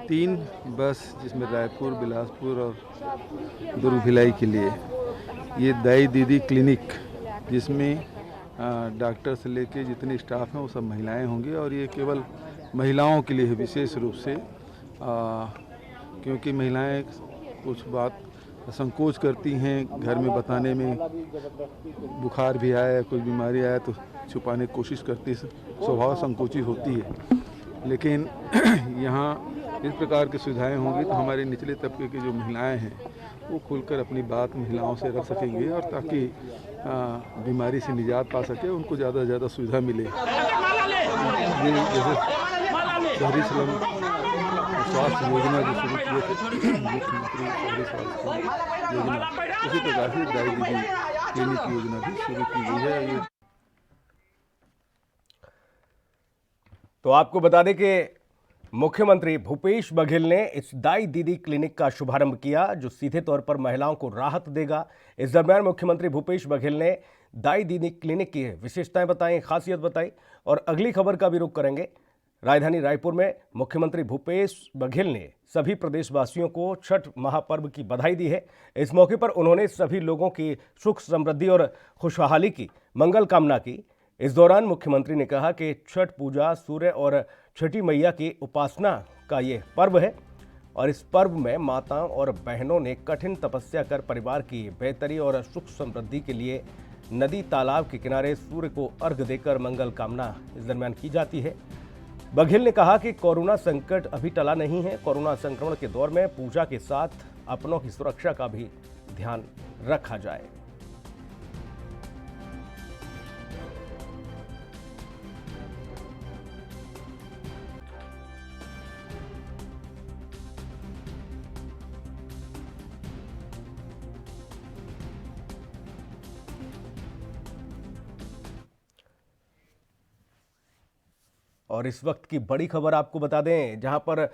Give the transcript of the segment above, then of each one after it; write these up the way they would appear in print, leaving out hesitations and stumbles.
3 बस जिसमें रायपुर, बिलासपुर और दुर्ग भिलाई के लिए ये दाई दीदी क्लिनिक जिसमें डॉक्टर से लेके जितने स्टाफ हैं वो सब महिलाएं होंगी और ये केवल महिलाओं के लिए है विशेष रूप से क्योंकि महिलाएं कुछ बात संकोच करती हैं घर में बताने में, बुखार भी आया कोई बीमारी आया तो छुपाने की कोशिश करती, स्वभाव संकोची होती है। लेकिन यहाँ इस प्रकार की सुविधाएं होंगी तो हमारे निचले तबके की जो महिलाएं हैं वो खुलकर अपनी बात महिलाओं से रख सकेंगे और ताकि बीमारी से निजात पा सके, उनको ज़्यादा से ज़्यादा सुविधा मिले। जैसे शहरी स्लम स्वास्थ्य योजना जो शुरू किए थे मुख्यमंत्री शहरी स्वास्थ्य योजना, उसी प्रकार से दाई दीदी क्लिनिक योजना भी शुरू की गई है। तो आपको बता दें कि मुख्यमंत्री भूपेश बघेल ने इस दाई दीदी क्लिनिक का शुभारंभ किया जो सीधे तौर पर महिलाओं को राहत देगा। इस दरमियान मुख्यमंत्री भूपेश बघेल ने दाई दीदी क्लिनिक की विशेषताएं बताई, खासियत बताई और अगली खबर का भी रुख करेंगे। राजधानी रायपुर में मुख्यमंत्री भूपेश बघेल ने सभी प्रदेशवासियों को छठ महापर्व की बधाई दी है। इस मौके पर उन्होंने सभी लोगों की सुख समृद्धि और खुशहाली की मंगल कामना की। इस दौरान मुख्यमंत्री ने कहा कि छठ पूजा सूर्य और छठी मैया की उपासना का ये पर्व है और इस पर्व में माताओं और बहनों ने कठिन तपस्या कर परिवार की बेहतरी और सुख समृद्धि के लिए नदी तालाब के किनारे सूर्य को अर्घ देकर मंगल कामना इस दरमियान की जाती है। बघेल ने कहा कि कोरोना संकट अभी टला नहीं है। कोरोना संक्रमण के दौर में पूजा के साथ अपनों की सुरक्षा का भी ध्यान रखा जाए। और इस वक्त की बड़ी खबर आपको बता दें, जहां पर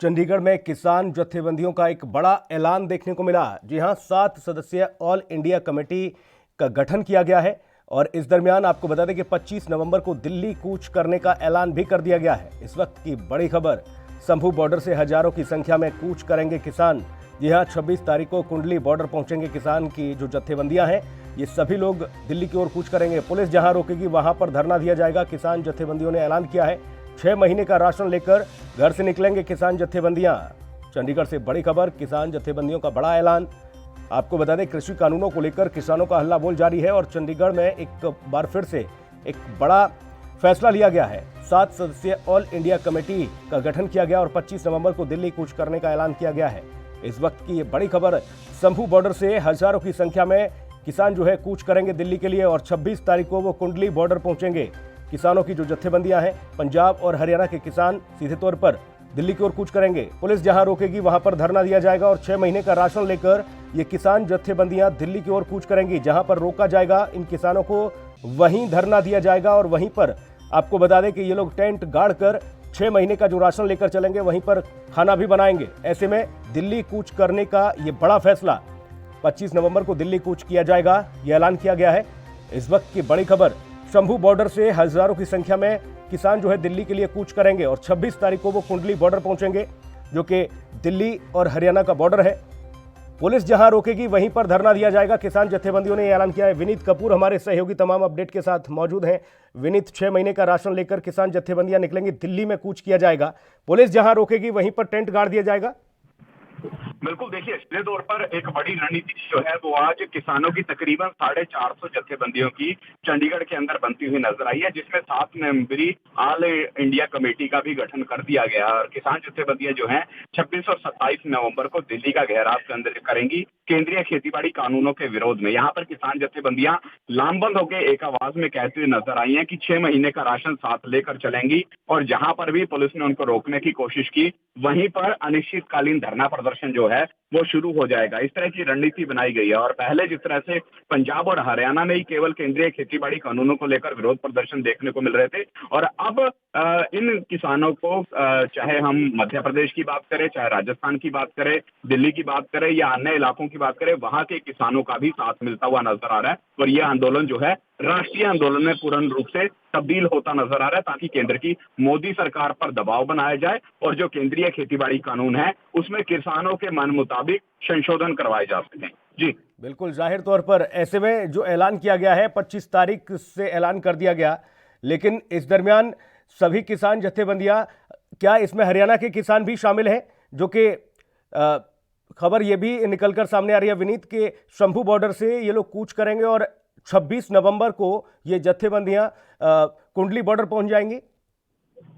चंडीगढ़ में किसान जत्थेबंदियों का एक बड़ा ऐलान देखने को मिला। जी हां, 7 सदस्यीय ऑल इंडिया कमेटी का गठन किया गया है और इस दरमियान आपको बता दें कि 25 नवंबर को दिल्ली कूच करने का ऐलान भी कर दिया गया है। इस वक्त की बड़ी खबर, शंभू बॉर्डर से हजारों की संख्या में कूच करेंगे किसान। जी हां, 26 तारीख को कुंडली बॉर्डर पहुंचेंगे किसान की जो जत्थेबंदियां हैं, ये सभी लोग दिल्ली की ओर कूच करेंगे। पुलिस जहां रोकेगी वहां पर धरना दिया जाएगा। किसान जत्थेबंदियों ने ऐलान किया है 6 महीने का राशन लेकर घर से निकलेंगे किसान जत्थेबंदियां। चंडीगढ़ से बड़ी खबर, किसान जत्थेबंदियों का बड़ा ऐलान। आपको बता दें, कृषि कानूनों को लेकर किसानों का हल्ला बोल जारी है और चंडीगढ़ में एक बार फिर से एक बड़ा फैसला लिया गया है। 7 सदस्यीय ऑल इंडिया कमेटी का गठन किया गया और 25 नवंबर को दिल्ली कूच करने का ऐलान किया गया है। इस वक्त की ये बड़ी खबर, शंभू बॉर्डर से हजारों की संख्या में किसान जो है कूच करेंगे दिल्ली के लिए और 26 तारीख को वो कुंडली बॉर्डर पहुंचेंगे। किसानों की जो जत्थेबंदियां हैं, पंजाब और हरियाणा के किसान सीधे तौर पर दिल्ली की ओर कूच करेंगे। पुलिस जहां रोकेगी वहां पर धरना दिया जाएगा और 6 महीने का राशन लेकर ये किसान जत्थेबंदियां दिल्ली की ओर कूच करेंगी। जहां पर रोका जाएगा इन किसानों को, वहीं धरना दिया जाएगा और वहीं पर आपको बता दें कि ये लोग टेंट गाड़ कर 6 महीने का जो राशन लेकर चलेंगे, वहीं पर खाना भी बनाएंगे। ऐसे में दिल्ली कूच करने का ये बड़ा फैसला, 25 नवंबर को दिल्ली कूच किया जाएगा, यह ऐलान किया गया है। इस वक्त की बड़ी खबर, शंभू बॉर्डर से हजारों की संख्या में किसान जो है दिल्ली के लिए कूच करेंगे और 26 तारीख को वो कुंडली बॉर्डर पहुंचेंगे जो कि दिल्ली और हरियाणा का बॉर्डर है। पुलिस जहां रोकेगी वहीं पर धरना दिया जाएगा। किसान जत्थेबंदियों ने ऐलान किया है। विनीत कपूर हमारे सहयोगी तमाम अपडेट के साथ मौजूद हैं। विनीत, 6 महीने का राशन लेकर किसान जत्थेबंदियां निकलेंगी, दिल्ली में कूच किया जाएगा, पुलिस जहां रोकेगी वहीं पर टेंट गाड़ दिया जाएगा। बिल्कुल, देखिए, सीधे तौर पर एक बड़ी रणनीति जो है वो आज किसानों की तकरीबन 450 जत्थेबंदियों की चंडीगढ़ के अंदर बनती हुई नजर आई है, जिसमें 7 मेंबरी ऑल इंडिया कमेटी का भी गठन कर दिया गया और किसान जत्थेबंदियां जो हैं 26 और 27 नवंबर को दिल्ली का घेराव केंद्र करेंगी केंद्रीय खेतीबाड़ी कानूनों के विरोध में। यहाँ पर किसान जत्थेबंदियां लामबंद होकर एक आवाज में कहती हुई नजर आई है कि 6 महीने का राशन साथ लेकर चलेंगी और जहां पर भी पुलिस ने उनको रोकने की कोशिश की, वहीं पर अनिश्चितकालीन धरना प्रदर्शन जो है वो शुरू हो जाएगा। इस तरह की रणनीति बनाई गई है और पहले जिस तरह से पंजाब और हरियाणा में ही केवल केंद्रीय खेतीबाड़ी कानूनों को लेकर विरोध प्रदर्शन देखने को मिल रहे थे और अब इन किसानों को चाहे हम मध्य प्रदेश की बात करें, चाहे राजस्थान की बात करें, दिल्ली की बात करें या अन्य इलाकों की बात करें, वहां के किसानों का भी साथ मिलता हुआ नजर आ रहा है और यह आंदोलन जो है राष्ट्रीय आंदोलन में पूर्ण रूप से तब्दील होता नजर आ रहा है, ताकि केंद्र की मोदी सरकार पर दबाव बनाया जाए और जो केंद्रीय खेतीबाड़ी कानून है उसमें किसानों के मन मुताबिक संशोधन करवाए जा सकें। जी बिल्कुल, जाहिर तौर पर ऐसे में जो ऐलान किया गया है 25 तारीख से ऐलान कर दिया गया, लेकिन इस दरमियान सभी किसान जत्थेबंदियां, क्या इसमें हरियाणा के किसान भी शामिल हैं? जो कि खबर ये भी निकलकर सामने आ रही है विनीत के शंभू बॉर्डर से ये लोग कूच करेंगे और 26 नवंबर को ये जत्थेबंदियां कुंडली बॉर्डर पहुंच जाएंगी।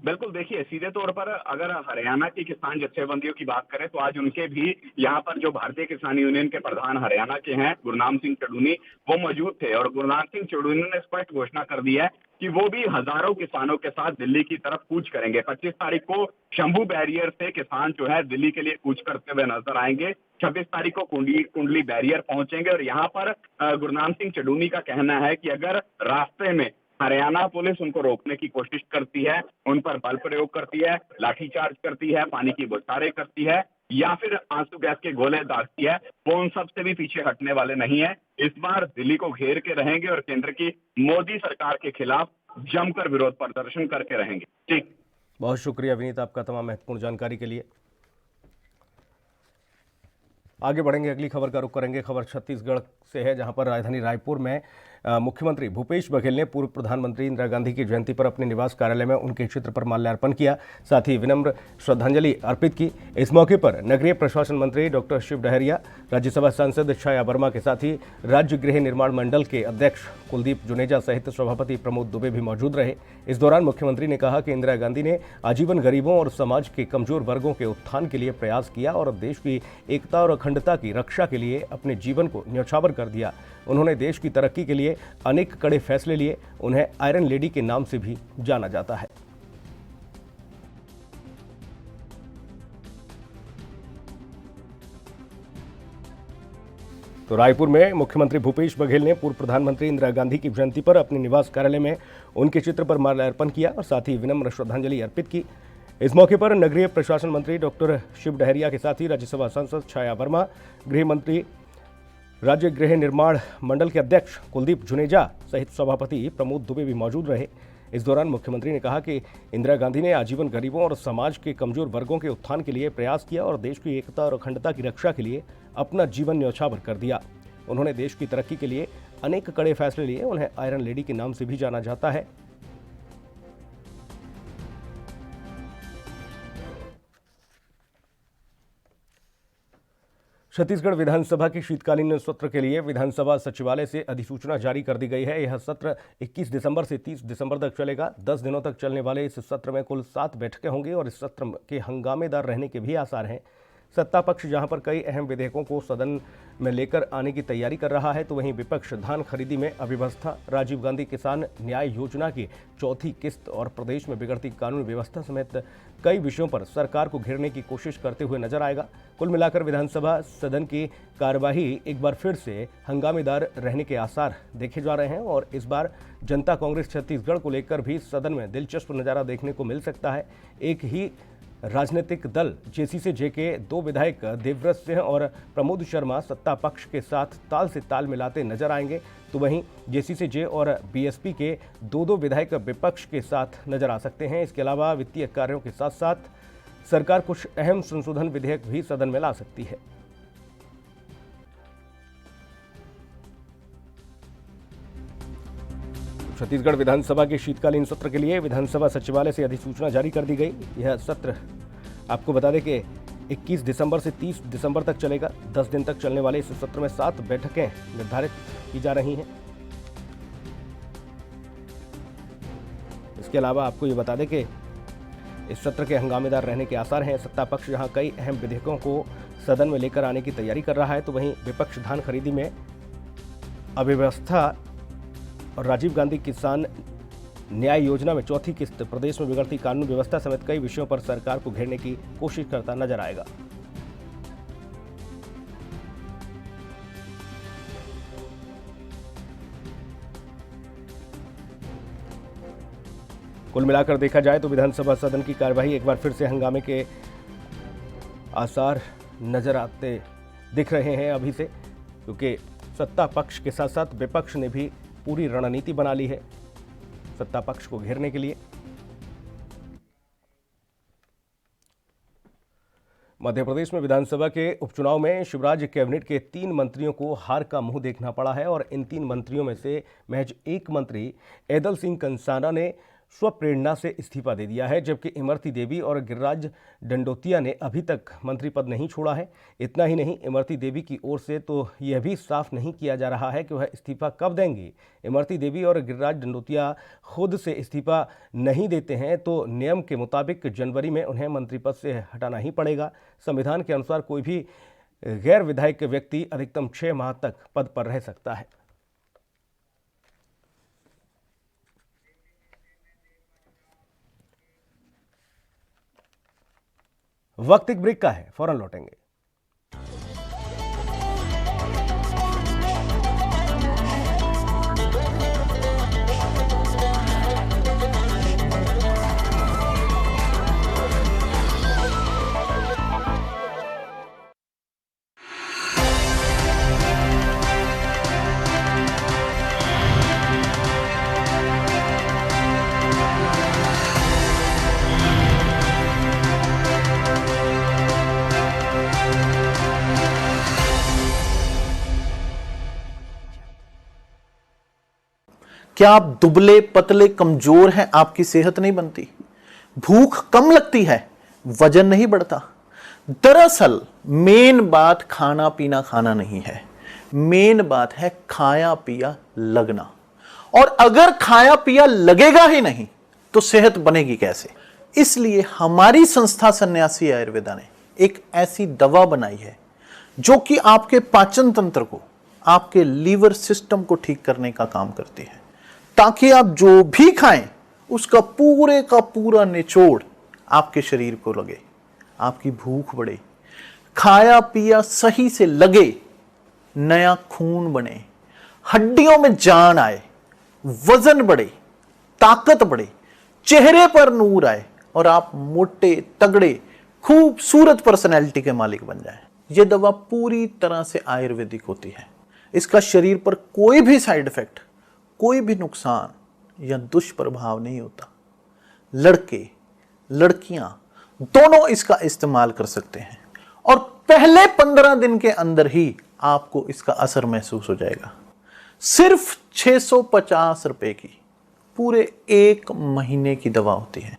बिल्कुल, देखिए सीधे तौर पर अगर हरियाणा की किसान जत्थेबंदियों की बात करें तो आज उनके भी यहाँ पर जो भारतीय किसान यूनियन के प्रधान हरियाणा के हैं गुरनाम सिंह चड़ूनी, वो मौजूद थे और गुरनाम सिंह चड़ूनी ने स्पष्ट घोषणा कर दी है कि वो भी हजारों किसानों के साथ दिल्ली की तरफ कूच करेंगे। 25 तारीख को शंभू बैरियर से किसान जो है दिल्ली के लिए कूच करते हुए नजर आएंगे। 26 तारीख को कुंडली बैरियर पहुंचेंगे और यहाँ पर गुरनाम सिंह चड़ूनी का कहना है कि अगर रास्ते में हरियाणा पुलिस उनको रोकने की कोशिश करती है, उन पर बल प्रयोग करती है, लाठीचार्ज करती है, पानी की बौछारें करती है या फिर आंसू गैस के गोले दागती है, वो उन सब से भी पीछे हटने वाले नहीं है। इस बार दिल्ली को घेर के रहेंगे और केंद्र की मोदी सरकार के खिलाफ जमकर विरोध प्रदर्शन करके रहेंगे। ठीक, बहुत शुक्रिया विनीत आपका तमाम महत्वपूर्ण जानकारी के लिए। आगे बढ़ेंगे, अगली खबर का रुख करेंगे। खबर छत्तीसगढ़ से है, जहां पर राजधानी रायपुर में मुख्यमंत्री भूपेश बघेल ने पूर्व प्रधानमंत्री इंदिरा गांधी की जयंती पर अपने निवास कार्यालय में उनके चित्र पर माल्यार्पण किया, साथ ही विनम्र श्रद्धांजलि अर्पित की। इस मौके पर नगरीय प्रशासन मंत्री डॉक्टर शिव डहरिया, राज्यसभा सांसद छाया वर्मा के साथ ही राज्य गृह निर्माण मंडल के अध्यक्ष कुलदीप जुनेजा सहित सभापति प्रमोद दुबे भी मौजूद रहे। इस दौरान मुख्यमंत्री ने कहा कि इंदिरा गांधी ने आजीवन गरीबों और समाज के कमजोर वर्गों के उत्थान के लिए प्रयास किया और देश की एकता और अखंडता की रक्षा के लिए अपने जीवन को न्यौछावर कर दिया। उन्होंने देश की तरक्की के लिए अनेक कड़े फैसले लिए। उन्हें आयरन लेडी के नाम से भी जाना जाता है। तो रायपुर में मुख्यमंत्री भूपेश बघेल ने पूर्व प्रधानमंत्री इंदिरा गांधी की जयंती पर अपने निवास कार्यालय में उनके चित्र पर माल्यार्पण किया और साथ ही विनम्र श्रद्धांजलि अर्पित की। इस मौके पर नगरीय प्रशासन मंत्री डॉक्टर शिव डहरिया के साथ ही राज्यसभा सांसद छाया वर्मा, गृह मंत्री, राज्य गृह निर्माण मंडल के अध्यक्ष कुलदीप जुनेजा सहित सभापति प्रमोद दुबे भी मौजूद रहे। इस दौरान मुख्यमंत्री ने कहा कि इंदिरा गांधी ने आजीवन गरीबों और समाज के कमजोर वर्गों के उत्थान के लिए प्रयास किया और देश की एकता और अखंडता की रक्षा के लिए अपना जीवन न्यौछावर कर दिया। उन्होंने देश की तरक्की के लिए अनेक कड़े फैसले लिए। उन्हें आयरन लेडी के नाम से भी जाना जाता है। छत्तीसगढ़ विधानसभा की शीतकालीन सत्र के लिए विधानसभा सचिवालय से अधिसूचना जारी कर दी गई है। यह सत्र 21 दिसंबर से 30 दिसंबर तक चलेगा। 10 दिनों तक चलने वाले इस सत्र में कुल 7 बैठकें होंगी और इस सत्र के हंगामेदार रहने के भी आसार हैं। सत्ता पक्ष जहां पर कई अहम विधेयकों को सदन में लेकर आने की तैयारी कर रहा है, तो वहीं विपक्ष धान खरीदी में अव्यवस्था, राजीव गांधी किसान न्याय योजना की चौथी किस्त और प्रदेश में बिगड़ती कानून व्यवस्था समेत कई विषयों पर सरकार को घेरने की कोशिश करते हुए नजर आएगा। कुल मिलाकर विधानसभा सदन की कार्यवाही एक बार फिर से हंगामेदार रहने के आसार देखे जा रहे हैं और इस बार जनता कांग्रेस छत्तीसगढ़ को लेकर भी सदन में दिलचस्प नजारा देखने को मिल सकता है। एक ही राजनीतिक दल जेसी से जे के 2 विधायक देवव्रत सिंह और प्रमोद शर्मा सत्ता पक्ष के साथ ताल से ताल मिलाते नजर आएंगे, तो वहीं जेसी से जे और बीएसपी के 2 विधायक विपक्ष के साथ नजर आ सकते हैं। इसके अलावा वित्तीय कार्यों के साथ साथ सरकार कुछ अहम संशोधन विधेयक भी सदन में ला सकती है। छत्तीसगढ़ विधानसभा के शीतकालीन सत्र के लिए विधानसभा सचिवालय से अधिसूचना जारी कर दी गई। यह सत्र आपको बता दें कि 21 दिसंबर से 30 दिसंबर तक चलेगा। 10 दिन तक चलने वाले इस सत्र में 7 बैठकें निर्धारित की जा रही हैं। इसके अलावा आपको ये बता दें कि इस सत्र के हंगामेदार रहने के आसार हैं। सत्ता पक्ष जहां कई अहम विधेयकों को सदन में लेकर आने की तैयारी कर रहा है, तो वहीं विपक्ष धान खरीदी में अव्यवस्था और राजीव गांधी किसान न्याय योजना में चौथी किस्त, प्रदेश में बिगड़ती कानून व्यवस्था समेत कई विषयों पर सरकार को घेरने की कोशिश करता नजर आएगा। कुल मिलाकर देखा जाए तो विधानसभा सदन की कार्यवाही एक बार फिर से हंगामे के आसार नजर आते दिख रहे हैं अभी से, क्योंकि सत्ता पक्ष के साथ साथ विपक्ष ने भी पूरी रणनीति बना ली है। सत्ता पक्ष को घेरने के लिए। मध्य प्रदेश में विधानसभा के उपचुनाव में शिवराज कैबिनेट के 3 मंत्रियों को हार का मुंह देखना पड़ा है और इन 3 मंत्रियों में से महज एक मंत्री ऐदल सिंह कंसाना ने स्वप्रेरणा से इस्तीफा दे दिया है, जबकि इमरती देवी और गिरिराज दंडोतिया ने अभी तक मंत्री पद नहीं छोड़ा है। इतना ही नहीं, इमरती देवी की ओर से तो यह भी साफ नहीं किया जा रहा है कि वह इस्तीफा कब देंगी। इमरती देवी और गिरिराज दंडोतिया खुद से इस्तीफा नहीं देते हैं तो नियम के मुताबिक जनवरी में उन्हें मंत्री पद से हटाना ही पड़ेगा। संविधान के अनुसार कोई भी गैर विधायक व्यक्ति अधिकतम 6 माह तक पद पर रह सकता है। वक्त एक ब्रेक का है, फौरन लौटेंगे। क्या आप दुबले पतले कमजोर हैं? आपकी सेहत नहीं बनती, भूख कम लगती है, वजन नहीं बढ़ता। दरअसल मेन बात खाना पीना खाना नहीं है, मेन बात है खाया पिया लगना। और अगर खाया पिया लगेगा ही नहीं तो सेहत बनेगी कैसे? इसलिए हमारी संस्था सन्यासी आयुर्वेदा ने एक ऐसी दवा बनाई है जो कि आपके पाचन तंत्र को, आपके लीवर सिस्टम को ठीक करने का काम करती है, ताकि आप जो भी खाएं उसका पूरे का पूरा निचोड़ आपके शरीर को लगे, आपकी भूख बढ़े, खाया पिया सही से लगे, नया खून बने, हड्डियों में जान आए, वजन बढ़े, ताकत बढ़े, चेहरे पर नूर आए और आप मोटे तगड़े खूबसूरत पर्सनैलिटी के मालिक बन जाएं। यह दवा पूरी तरह से आयुर्वेदिक होती है। इसका शरीर पर कोई भी साइड इफेक्ट, कोई भी नुकसान या दुष्प्रभाव नहीं होता। लड़के लड़कियां दोनों इसका इस्तेमाल कर सकते हैं और पहले 15 दिन के अंदर ही आपको इसका असर महसूस हो जाएगा। सिर्फ 650 रुपए की पूरे 1 महीने की दवा होती है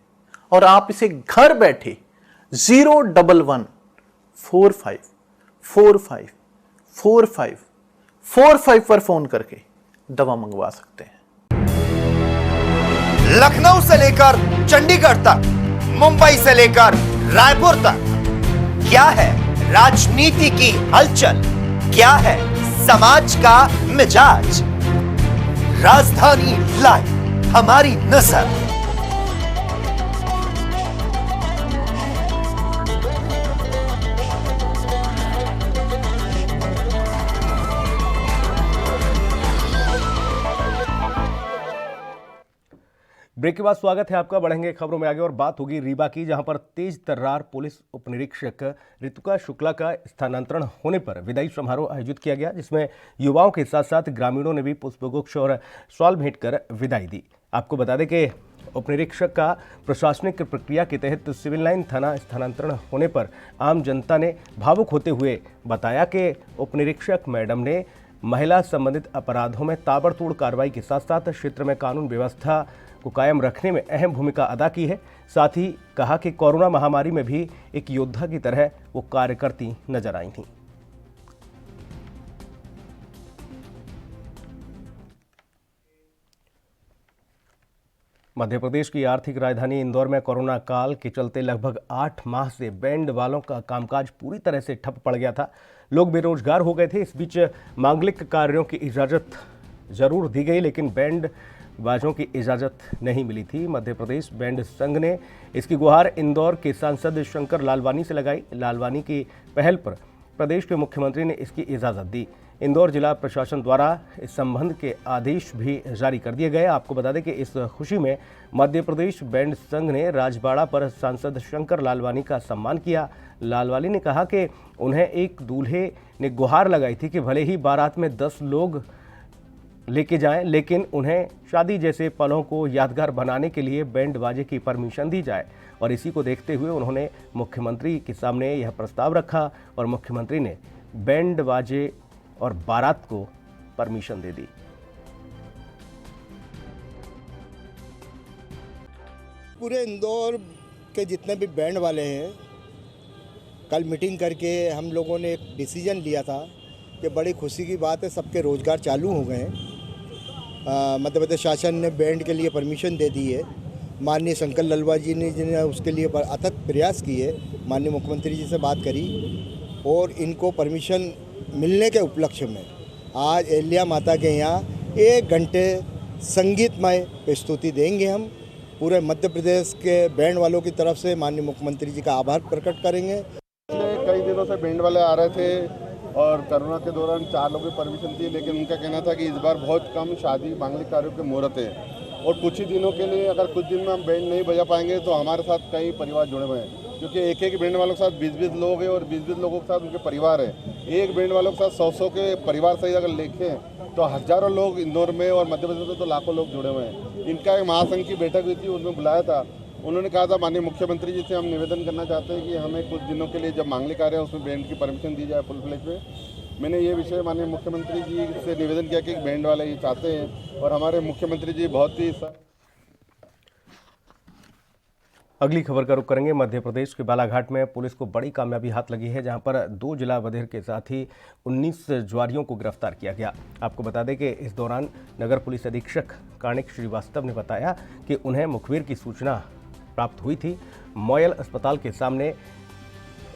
और आप इसे घर बैठे 01145454545 पर फोन करके दवा मंगवा सकते हैं। लखनऊ से लेकर चंडीगढ़ तक, मुंबई से लेकर रायपुर तक, क्या है राजनीति की हलचल, क्या है समाज का मिजाज। राजधानी लाइव, हमारी नजर। ब्रेक के बाद स्वागत है आपका। बढ़ेंगे खबरों में आगे और बात होगी रीवा की, जहां पर तेज तर्रार पुलिस उपनिरीक्षक ऋतुका शुक्ला का स्थानांतरण होने पर विदाई समारोह आयोजित किया गया, जिसमें युवाओं के साथ साथ ग्रामीणों ने भी पुष्पगुच्छ और शॉल भेंट कर विदाई दी। आपको बता दें कि उपनिरीक्षक का प्रशासनिक प्रक्रिया के तहत सिविल लाइन थाना स्थानांतरण होने पर आम जनता ने भावुक होते हुए बताया कि उपनिरीक्षक मैडम ने महिला संबंधित अपराधों में ताबड़तोड़ कार्रवाई के साथ साथ क्षेत्र में कानून व्यवस्था को कायम रखने में अहम भूमिका अदा की है। साथ ही कहा कि कोरोना महामारी में भी एक योद्धा की तरह वो कार्य करती नजर आई थीं। मध्य प्रदेश की आर्थिक राजधानी इंदौर में कोरोना काल के चलते लगभग 8 माह से बैंड वालों का कामकाज पूरी तरह से ठप पड़ गया था। लोग बेरोजगार हो गए थे। इस बीच मांगलिक कार्यों की इजाज़त जरूर दी गई, लेकिन बैंड बाजों की इजाज़त नहीं मिली थी। मध्य प्रदेश बैंड संघ ने इसकी गुहार इंदौर के सांसद शंकर लालवानी से लगाई। लालवानी की पहल पर प्रदेश के मुख्यमंत्री ने इसकी इजाज़त दी। इंदौर जिला प्रशासन द्वारा इस संबंध के आदेश भी जारी कर दिए गए। आपको बता दें कि इस खुशी में मध्य प्रदेश बैंड संघ ने राजबाड़ा पर सांसद शंकर लालवानी का सम्मान किया। लालवानी ने कहा कि उन्हें एक दूल्हे ने गुहार लगाई थी कि भले ही बारात में 10 लोग लेके जाएं, लेकिन उन्हें शादी जैसे पलों को यादगार बनाने के लिए बैंड बाजे की परमिशन दी जाए। और इसी को देखते हुए उन्होंने मुख्यमंत्री के सामने यह प्रस्ताव रखा और मुख्यमंत्री ने बैंड बाजे और बारात को परमिशन दे दी। पूरे इंदौर के जितने भी बैंड वाले हैं, कल मीटिंग करके हम लोगों ने एक डिसीजन लिया था कि बड़ी खुशी की बात है, सबके रोज़गार चालू हो गए हैं। मध्य प्रदेश शासन ने बैंड के लिए परमिशन दे दी है। माननीय शंकर ललवा जी ने जिन्हें उसके लिए अथक प्रयास किए, माननीय मुख्यमंत्री जी से बात करी और इनको परमिशन मिलने के उपलक्ष्य में आज एलिया माता के यहाँ 1 घंटे संगीतमय प्रस्तुति देंगे। हम पूरे मध्य प्रदेश के बैंड वालों की तरफ से माननीय मुख्यमंत्री जी का आभार प्रकट करेंगे। कई दिनों से बैंड वाले आ रहे थे और कोरोना के दौरान 4 लोगों की परमिशन थी, लेकिन उनका कहना था कि इस बार बहुत कम शादी मांगलिक कार्यों के मुहूर्त है और कुछ ही दिनों के लिए, अगर कुछ दिन में हम बैंड नहीं बजा पाएंगे तो हमारे साथ कई परिवार जुड़े हुए हैं, क्योंकि एक बैंड वालों के साथ 20-20 लोग हैं और 20-20 लोगों के साथ उनके परिवार है। एक बैंड वालों के साथ 100-100 के परिवार सहित अगर देखें तो हज़ारों लोग इंदौर में और मध्य प्रदेश में तो लाखों लोग जुड़े हुए हैं। इनका एक महासंघ की बैठक हुई थी, उसमें बुलाया था। उन्होंने कहा था माननीय मुख्यमंत्री जी से हम निवेदन करना चाहते हैं कि हमें कुछ दिनों के लिए जब मांगलिक कार्य है उसमें बैंड की परमिशन दी जाए फुल फ्लेज में। मैंने ये विषय माननीय मुख्यमंत्री जी से निवेदन किया कि बैंड वाले ये चाहते हैं और हमारे मुख्यमंत्री जी बहुत ही। अगली खबर का रुख करेंगे। मध्य प्रदेश के बालाघाट में पुलिस को बड़ी कामयाबी हाथ लगी है, जहां पर 2 जिला बधिर के साथ ही 19 जुआरियों को गिरफ्तार किया गया। आपको बता दें कि इस दौरान नगर पुलिस अधीक्षक कार्णिक श्रीवास्तव ने बताया कि उन्हें मुखबिर की सूचना प्राप्त हुई थी। मॉयल अस्पताल के सामने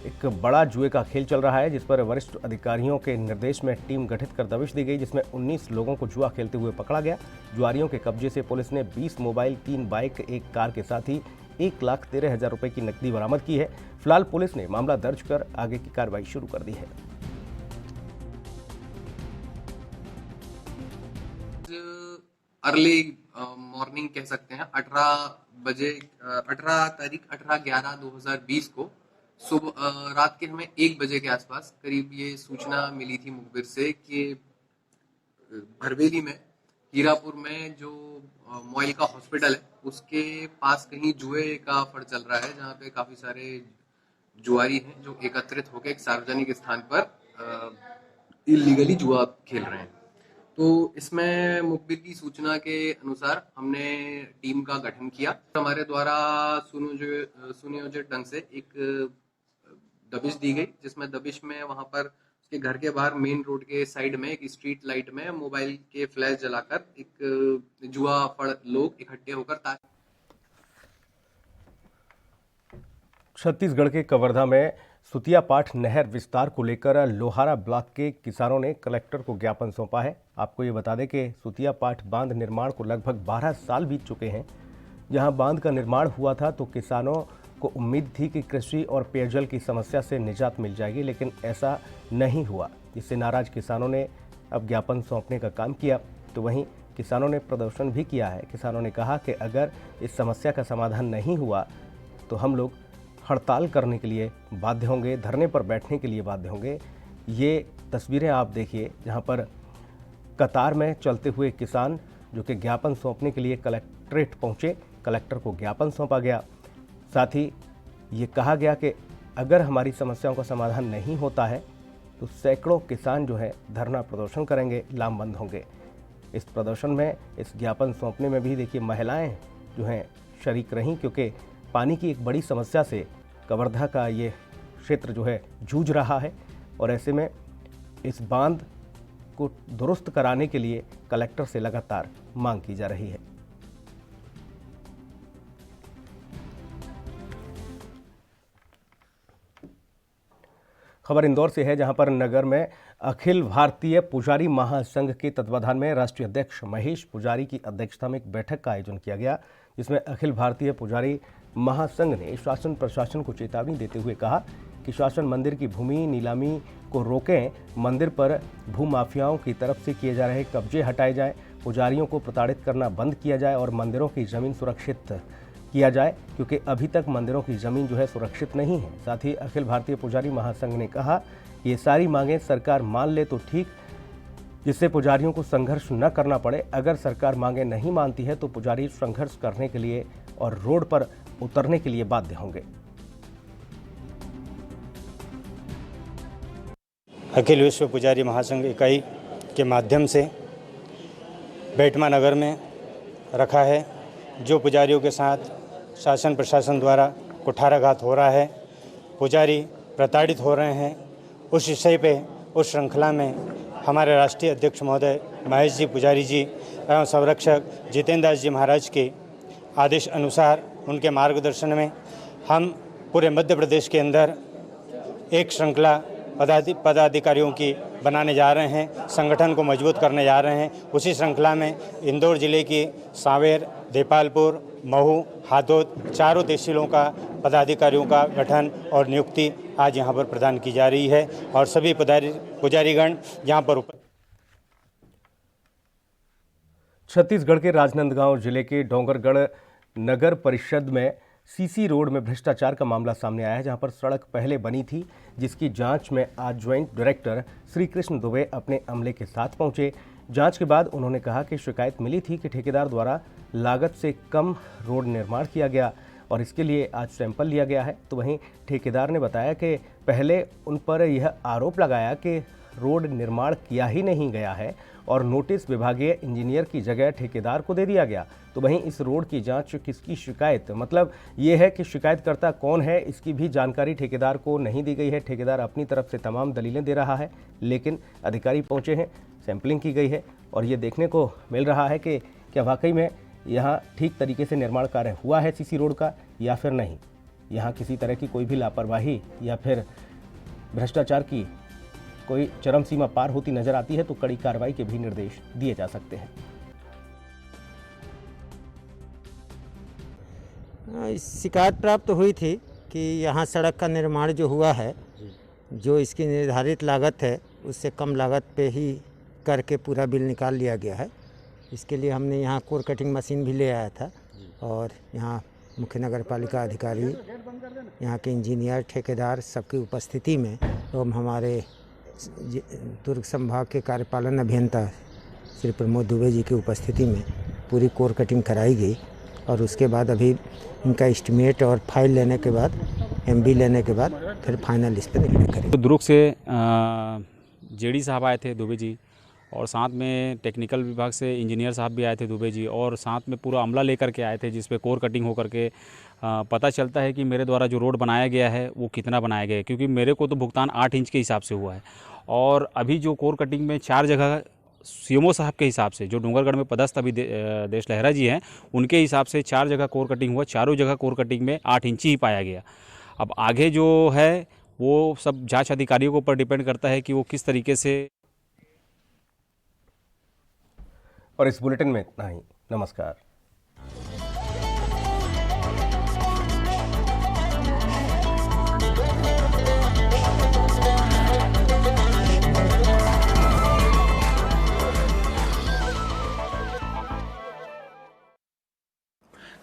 एक बड़ा जुए का खेल चल रहा है, जिस पर वरिष्ठ अधिकारियों के निर्देश में टीम गठित कर दबिश दी गई, जिसमें 19 लोगों को जुआ खेलते हुए पकड़ा गया। जुआरियों के कब्जे से पुलिस ने 20 मोबाइल, 3 बाइक, 1 कार के साथ ही 1,13,000 रुपए की नकदी बरामद की है। फिलहाल पुलिस ने मामला दर्ज कर आगे की कार्रवाई शुरू कर दी है। अर्ली मॉर्निंग कह सकते हैं 18 तारीख 18/11/2020 को सुबह रात के हमें 1 बजे के आसपास करीब ये सूचना मिली थी मुखबिर से कि भरवेली में हीरापुर में जो मॉयल का हॉस्पिटल है उसके पास कहीं जुए का फड़ चल रहा है, जहाँ पे काफी सारे जुआरी हैं जो एकत्रित होकर एक सार्वजनिक स्थान पर इलीगली जुआ खेल रहे हैं। तो इसमें मुखबिर की सूचना के अनुसार हमने टीम का गठन किया। हमारे द्वारा सुनियोजित ढंग से एक दबिश दी गई, जिसमें दबिश में वहां पर उसके घर के बाहर मेन रोड के साइड में एक स्ट्रीट लाइट में मोबाइल के फ्लैश जलाकर एक जुआ फड़ लोग इकट्ठे होकर छत्तीसगढ़ के कवर्धा में सुतिया पाठ नहर विस्तार को लेकर लोहारा ब्लॉक के किसानों ने कलेक्टर को ज्ञापन सौंपा है। आपको ये बता दें कि सुतिया पाठ बांध निर्माण को लगभग 12 साल बीत चुके हैं। जहां बांध का निर्माण हुआ था तो किसानों को उम्मीद थी कि कृषि और पेयजल की समस्या से निजात मिल जाएगी, लेकिन ऐसा नहीं हुआ, जिससे नाराज किसानों ने अब ज्ञापन सौंपने का काम किया। तो वहीं किसानों ने प्रदर्शन भी किया है। किसानों ने कहा कि अगर इस समस्या का समाधान नहीं हुआ तो हम लोग हड़ताल करने के लिए बाध्य होंगे, धरने पर बैठने के लिए बाध्य होंगे। ये तस्वीरें आप देखिए, जहां पर कतार में चलते हुए किसान जो कि ज्ञापन सौंपने के लिए कलेक्ट्रेट पहुंचे, कलेक्टर को ज्ञापन सौंपा गया। साथ ही ये कहा गया कि अगर हमारी समस्याओं का समाधान नहीं होता है तो सैकड़ों किसान जो है धरना प्रदर्शन करेंगे, लामबंद होंगे। इस प्रदर्शन में, इस ज्ञापन सौंपने में भी देखिए महिलाएं जो हैं शरीक रहीं, क्योंकि पानी की एक बड़ी समस्या से कवर्धा का ये क्षेत्र जो है जूझ रहा है और ऐसे में इस बांध को दुरुस्त कराने के लिए कलेक्टर से लगातार मांग की जा रही है। खबर इंदौर से है, जहां पर नगर में अखिल भारतीय पुजारी महासंघ के तत्वाधान में राष्ट्रीय अध्यक्ष महेश पुजारी की अध्यक्षता में एक बैठक का आयोजन किया गया, जिसमें अखिल भारतीय पुजारी महासंघ ने शासन प्रशासन को चेतावनी देते हुए कहा कि शासन मंदिर की भूमि नीलामी को रोकें, मंदिर पर भूमाफियाओं की तरफ से किए जा रहे कब्जे हटाए जाएं, पुजारियों को प्रताड़ित करना बंद किया जाए और मंदिरों की जमीन सुरक्षित किया जाए, क्योंकि अभी तक मंदिरों की जमीन जो है सुरक्षित नहीं है। साथ ही अखिल भारतीय पुजारी महासंघ ने कहा कि ये सारी मांगें सरकार मान ले तो ठीक, जिससे पुजारियों को संघर्ष न करना पड़े। अगर सरकार मांगे नहीं मानती है तो पुजारी संघर्ष करने के लिए और रोड पर उतरने के लिए बाध्य होंगे। अखिल विश्व पुजारी महासंघ इकाई के माध्यम से बेटमा नगर में रखा है। जो पुजारियों के साथ शासन प्रशासन द्वारा कुठाराघात हो रहा है, पुजारी प्रताड़ित हो रहे हैं, उस विषय पे उस श्रृंखला में हमारे राष्ट्रीय अध्यक्ष महोदय महेश जी पुजारी जी एवं संरक्षक जितेंद्र दास जी महाराज के आदेश अनुसार उनके मार्गदर्शन में हम पूरे मध्य प्रदेश के अंदर एक श्रृंखला पदाधिकारियों की बनाने जा रहे हैं, संगठन को मजबूत करने जा रहे हैं। उसी श्रृंखला में इंदौर जिले की सांवेर, देपालपुर, महू, हाथोद चारों तहसीलों का पदाधिकारियों का गठन और नियुक्ति आज यहां पर प्रदान की जा रही है और सभी पुजारीगण यहां पर छत्तीसगढ़ के राजनांदगांव जिले के डोंगरगढ़ नगर परिषद में सीसी रोड में भ्रष्टाचार का मामला सामने आया है, जहां पर सड़क पहले बनी थी, जिसकी जांच में आज ज्वाइंट डायरेक्टर श्री कृष्ण दुबे अपने अमले के साथ पहुंचे। जांच के बाद उन्होंने कहा कि शिकायत मिली थी कि ठेकेदार द्वारा लागत से कम रोड निर्माण किया गया और इसके लिए आज सैंपल लिया गया है। तो वहीं ठेकेदार ने बताया कि पहले उन पर यह आरोप लगाया कि रोड निर्माण किया ही नहीं गया है और नोटिस विभागीय इंजीनियर की जगह ठेकेदार को दे दिया गया। तो वहीं इस रोड की जांच किसकी शिकायत, मतलब ये है कि शिकायतकर्ता कौन है, इसकी भी जानकारी ठेकेदार को नहीं दी गई है। ठेकेदार अपनी तरफ से तमाम दलीलें दे रहा है, लेकिन अधिकारी पहुंचे हैं, सैंपलिंग की गई है और ये देखने को मिल रहा है कि क्या वाकई में यहाँ ठीक तरीके से निर्माण कार्य हुआ है सीसी रोड का या फिर नहीं। यहाँ किसी तरह की कोई भी लापरवाही या फिर भ्रष्टाचार की कोई चरम सीमा पार होती नजर आती है तो कड़ी कार्रवाई के भी निर्देश दिए जा सकते हैं। शिकायत प्राप्त हुई थी कि यहाँ सड़क का निर्माण जो हुआ है, जो इसकी निर्धारित लागत है उससे कम लागत पे ही करके पूरा बिल निकाल लिया गया है। इसके लिए हमने यहाँ कोर कटिंग मशीन भी ले आया था और यहाँ मुख्य नगर पालिका अधिकारी, यहाँ के इंजीनियर, ठेकेदार सबकी उपस्थिति में एवं हमारे दुर्ग संभाग के कार्यपालन अभियंता श्री प्रमोद दुबे जी की उपस्थिति में पूरी कोर कटिंग कराई गई और उसके बाद अभी इनका एस्टिमेट और फाइल लेने के बाद एमबी लेने के बाद फिर फाइनल इस पर निर्णय करेंगे। तो दुर्ग से जेडी साहब आए थे दुबे जी और साथ में टेक्निकल विभाग से इंजीनियर साहब भी आए थे दुबे जी और साथ में पूरा अमला लेकर के आए थे, जिस पे कोर कटिंग होकर के पता चलता है कि मेरे द्वारा जो रोड बनाया गया है वो कितना बनाया गया है, क्योंकि मेरे को तो भुगतान 8 इंच के हिसाब से हुआ है और अभी जो कोर कटिंग में 4 जगह सीएमओ साहब के हिसाब से, जो डोंगरगढ़ में पदस्थ अभी देश लहरा जी हैं, उनके हिसाब से 4 जगह कोर कटिंग हुआ, चारों जगह कोर कटिंग में 8 इंच ही पाया गया। अब आगे जो है वो सब जांच अधिकारियों के ऊपर डिपेंड करता है कि वो किस तरीके से। और इस बुलेटिन में इतना ही। नमस्कार।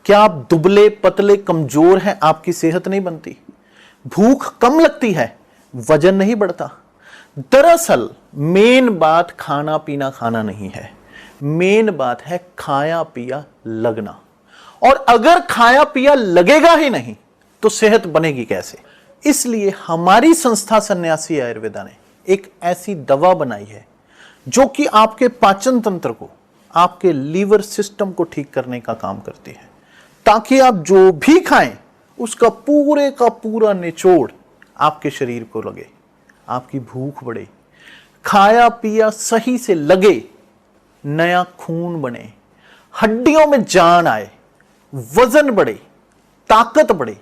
क्या आप दुबले पतले कमजोर हैं, आपकी सेहत नहीं बनती, भूख कम लगती है, वजन नहीं बढ़ता? दरअसल मेन बात खाना पीना खाना नहीं है, मेन बात है खाया पिया लगना। और अगर खाया पिया लगेगा ही नहीं तो सेहत बनेगी कैसे? इसलिए हमारी संस्था सन्यासी आयुर्वेदा ने एक ऐसी दवा बनाई है जो कि आपके पाचन तंत्र को, आपके लीवर सिस्टम को ठीक करने का काम करती है, ताकि आप जो भी खाएं उसका पूरे का पूरा निचोड़ आपके शरीर को लगे, आपकी भूख बढ़े, खाया पिया सही से लगे, नया खून बने, हड्डियों में जान आए, वजन बढ़े, ताकत बढ़े,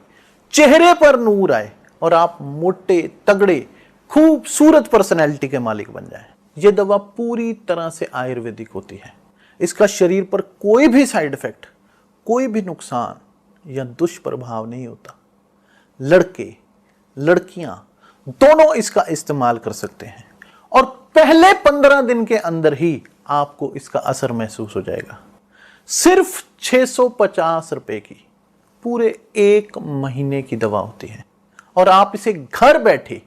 चेहरे पर नूर आए और आप मोटे तगड़े खूबसूरत पर्सनैलिटी के मालिक बन जाएं। यह दवा पूरी तरह से आयुर्वेदिक होती है। इसका शरीर पर कोई भी साइड इफेक्ट, कोई भी नुकसान या दुष्प्रभाव नहीं होता। लड़के लड़कियां दोनों इसका इस्तेमाल कर सकते हैं और पहले 15 दिन के अंदर ही आपको इसका असर महसूस हो जाएगा। सिर्फ 650 रुपए की पूरे 1 महीने की दवा होती है और आप इसे घर बैठे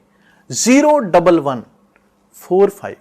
01145